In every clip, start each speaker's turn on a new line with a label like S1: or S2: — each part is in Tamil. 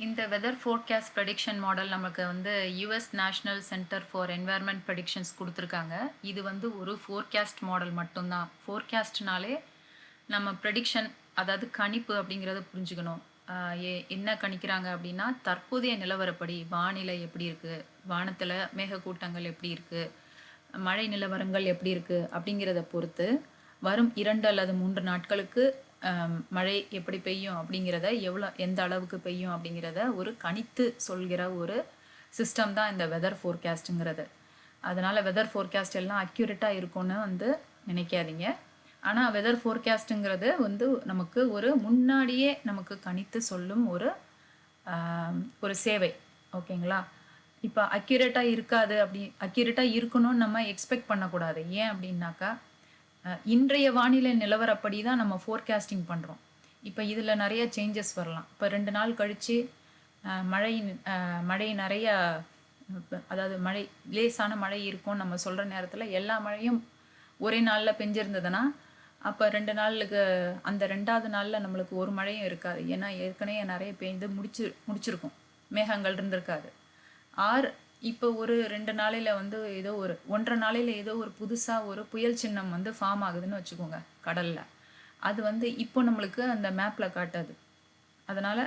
S1: இந்த வெதர் ஃபோர்காஸ்ட் ப்ரெடிக்ஷன் மாடல் நமக்கு வந்து US national centre for environment predictions கொடுத்துருக்காங்க. இது வந்து ஒரு ஃபோர்காஸ்ட் மாடல் மட்டும்தான். ஃபோர்காஸ்ட்னாலே நம்ம ப்ரெடிக்ஷன், அதாவது கணிப்பு அப்படிங்கிறத புரிஞ்சுக்கணும். என்ன கணிக்கிறாங்க அப்படின்னா, தற்போதைய நிலவரப்படி வானிலை எப்படி இருக்குது, வானத்தில் மேகக்கூட்டங்கள் எப்படி இருக்குது, மழை நிலவரங்கள் எப்படி இருக்குது அப்படிங்கிறத பொறுத்து வரும் 2 அல்லது 3 நாட்களுக்கு மழை எப்படி பெய்யும் அப்படிங்கிறத, எந்த அளவுக்கு பெய்யும் அப்படிங்கிறத ஒரு கணித்து சொல்கிற ஒரு சிஸ்டம் தான் இந்த வெதர் ஃபோர்காஸ்ட்டுங்கிறது. அதனால் வெதர் ஃபோர்காஸ்ட் எல்லாம் அக்யூரேட்டாக இருக்கும்னு வந்து நினைக்காதீங்க. ஆனால் வெதர் ஃபோர்காஸ்ட்டுங்கிறது வந்து நமக்கு ஒரு முன்னாடியே நமக்கு கணித்து சொல்லும் ஒரு சேவை. ஓகேங்களா? இப்போ அக்யூரேட்டாக இருக்காது, அக்யூரேட்டாக இருக்கணும்னு நம்ம எக்ஸ்பெக்ட் பண்ணக்கூடாது. ஏன் அப்படின்னாக்கா, இன்றைய வானிலை நிலவரப்படி தான் நம்ம ஃபோர்காஸ்டிங் பண்ணுறோம். இப்போ இதில் நிறைய சேஞ்சஸ் வரலாம். இப்போ 2 நாள் கழித்து மழை நிறைய, அதாவது லேசான மழை இருக்கும் நம்ம சொல்கிற நேரத்தில் எல்லா மழையும் ஒரே நாளில் பெஞ்சிருந்ததுன்னா, அப்போ 2 நாளுக்கு அந்த 2வது நாளில் நம்மளுக்கு ஒரு மழையும் இருக்காது. ஏன்னா ஏற்கனவே நிறைய பெய்ந்து முடிச்சிருக்கும், மேகங்கள் இருந்திருக்காது. இப்போ ஒரு 2 நாளையில் வந்து ஏதோ ஒரு 1.5 நாளையில் ஏதோ ஒரு புதுசாக ஒரு புயல் சின்னம் வந்து ஃபார்ம் ஆகுதுன்னு வச்சுக்கோங்க கடலில். அது வந்து இப்போ நம்மளுக்கு அந்த மேப்பில் காட்டாது. அதனால்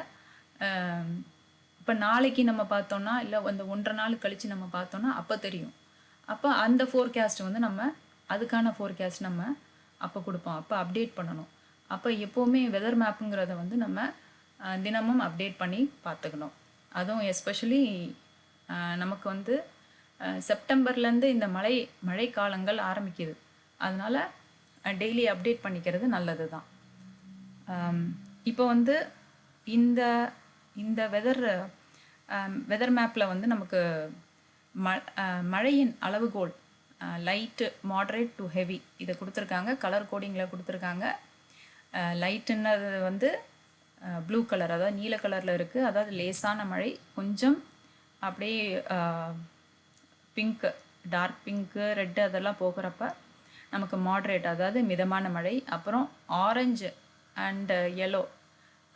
S1: இப்போ நாளைக்கு நம்ம பார்த்தோன்னா, இல்லை அந்த 1.5 நாள் கழித்து நம்ம பார்த்தோன்னா அப்போ தெரியும். அப்போ அந்த ஃபோர்காஸ்ட் வந்து அதுக்கான ஃபோர்காஸ்ட் நம்ம அப்போ கொடுப்போம். அப்போ அப்டேட் பண்ணணும். அப்போ எப்போவுமே வெதர் மேப்புங்கிறத வந்து நம்ம தினமும் அப்டேட் பண்ணி பார்த்துக்கணும். அதுவும் எஸ்பெஷலி நமக்கு வந்து செப்டம்பர்லேருந்து இந்த மழை காலங்கள் ஆரம்பிக்குது. அதனால் டெய்லி அப்டேட் பண்ணிக்கிறது நல்லது தான். இப்போ வந்து இந்த வெதர் மேப்பில் வந்து நமக்கு மழையின் அளவுகோல் லைட்டு, மாட்ரேட் டு ஹெவி இதை கொடுத்துருக்காங்க. கலர் கோடிங்கில் கொடுத்துருக்காங்க. லைட்டுன்னது வந்து ப்ளூ கலர், அதாவது நீல கலரில் இருக்குது. அதாவது லேசான மழை, கொஞ்சம் அப்படியே பிங்க்கு, டார்க் பிங்க்கு, ரெட்டு அதெல்லாம் போகிறப்ப நமக்கு மாட்ரேட், அதாவது மிதமான மழை. அப்புறம் ஆரஞ்சு அண்டு எல்லோ,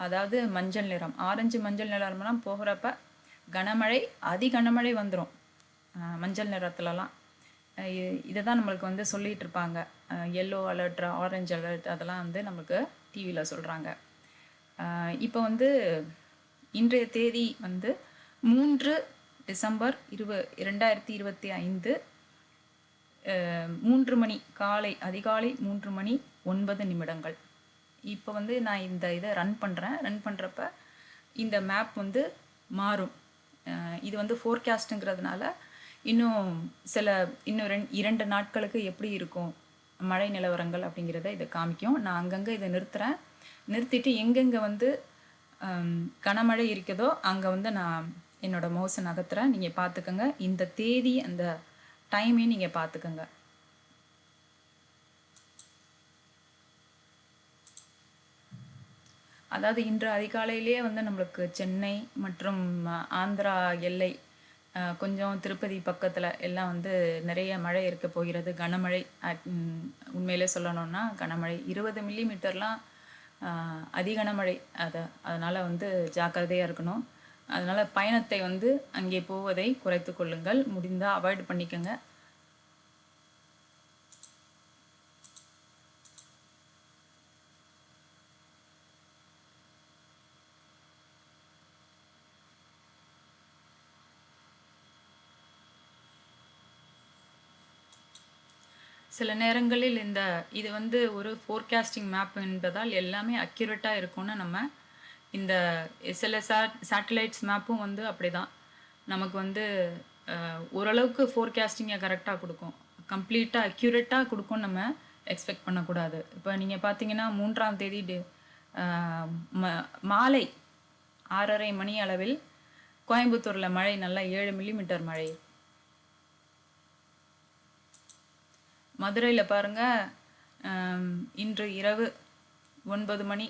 S1: அதாவது மஞ்சள் நிறம். ஆரஞ்சு மஞ்சள் நிறம்லாம் போகிறப்ப கனமழை, கனமழை வந்துடும் மஞ்சள் நிறத்துலலாம். இதை தான் நம்மளுக்கு வந்து சொல்லிகிட்டு இருப்பாங்க. எல்லோ அலர்ட், ஆரஞ்சு அலர்ட் அதெல்லாம் வந்து நமக்கு டிவியில் சொல்கிறாங்க. இப்போ வந்து இன்றைய தேதி வந்து 3 டிசம்பர் 2025 3 மணி, அதிகாலை 3 மணி 9 நிமிடங்கள். இப்போ வந்து நான் இதை ரன் பண்ணுறப்ப இந்த மேப் வந்து மாறும். இது வந்து ஃபோர்காஸ்ட்டுங்கிறதுனால இன்னும் 2 நாட்களுக்கு எப்படி இருக்கும் மழை நிலவரங்கள் அப்படிங்கிறத இதை காமிக்கும். நான் அங்கங்கே இதை நிறுத்திட்டு எங்கெங்கே வந்து கனமழை இருக்குதோ அங்கே வந்து நான் என்னோடய மவுஸை நகர்த்துறேன். நீங்கள் பார்த்துக்கோங்க. இந்த தேதி, அந்த டைமையும் நீங்கள் பார்த்துக்கோங்க. அதாவது இன்று அதிகாலையிலேயே வந்து நம்மளுக்கு சென்னை மற்றும் ஆந்திரா எல்லை, கொஞ்சம் திருப்பதி பக்கத்தில் எல்லாம் வந்து நிறைய மழை இருக்க போகிறது. கனமழை, உண்மையிலே சொல்லணும்னா கனமழை 20 மில்லிமீட்டர்லாம் அதிகனமழை. அதனால் வந்து ஜாக்கிரதையாக இருக்கணும். அதனால் பயணத்தை வந்து அங்கே போவதை குறைத்து கொள்ளுங்கள். முடிந்தால் அவாய்ட் பண்ணிக்கோங்க. சில நேரங்களில் இது வந்து ஒரு ஃபோர்காஸ்டிங் மேப் என்பதால் எல்லாமே அக்யூரேட்டாக இருக்கும்னு நம்ம இந்த சில சேட்டலைட்ஸ் மேப்பும் வந்து அப்படி தான் நமக்கு வந்து ஓரளவுக்கு ஃபோர்காஸ்டிங்கை கரெக்டாக கொடுக்கும். கம்ப்ளீட்டாக அக்யூரேட்டாக கொடுக்கும்னு நம்ம எக்ஸ்பெக்ட் பண்ணக்கூடாது. இப்போ நீங்கள் பார்த்தீங்கன்னா 3ஆம் தேதி மாலை 6:30 மணி அளவில் கோயம்புத்தூரில் மழை நல்லா 7 மில்லிமீட்டர் மழை. மதுரையில் பாருங்கள், இன்று இரவு 9 மணி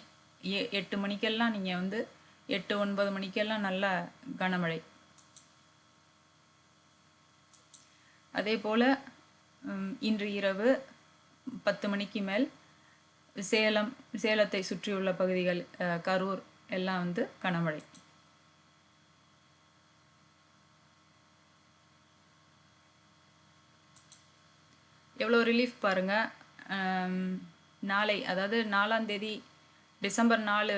S1: 8 மணிக்கெல்லாம் நீங்கள் வந்து 8-9 மணிக்கெல்லாம் நல்ல கனமழை. அதே போல் இன்று இரவு 10 மணிக்கு மேல் சேலத்தை சுற்றியுள்ள பகுதிகள், கரூர் எல்லாம் வந்து கனமழை. எவ்வளோ ரிலீஃப் பாருங்கள். நாளை அதாவது 4ஆம் தேதி டிசம்பர் 4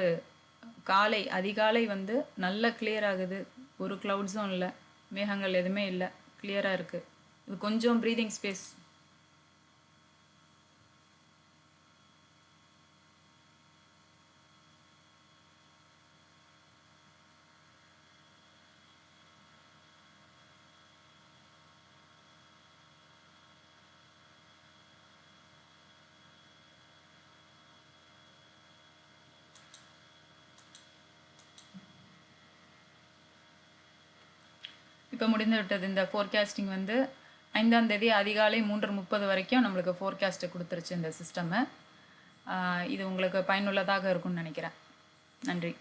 S1: காலை அதிகாலை வந்து நல்ல கிளியர் ஆகுது. ஒரு க்ளவுட்ஸும் இல்லை, மேகங்கள் எதுவுமே இல்லை, கிளியராக இருக்குது. இது கொஞ்சம் ப்ரீதிங் ஸ்பேஸ். இப்போ முடிந்து விட்டது. இந்த ஃபோர்காஸ்டிங் வந்து 5ஆம் தேதி அதிகாலை 3:30 வரைக்கும் நம்மளுக்கு ஃபோர்காஸ்ட்டை கொடுத்துருச்சு இந்த சிஸ்டமு. இது உங்களுக்கு பயனுள்ளதாக இருக்கும்னு நினைக்கிறேன். நன்றி.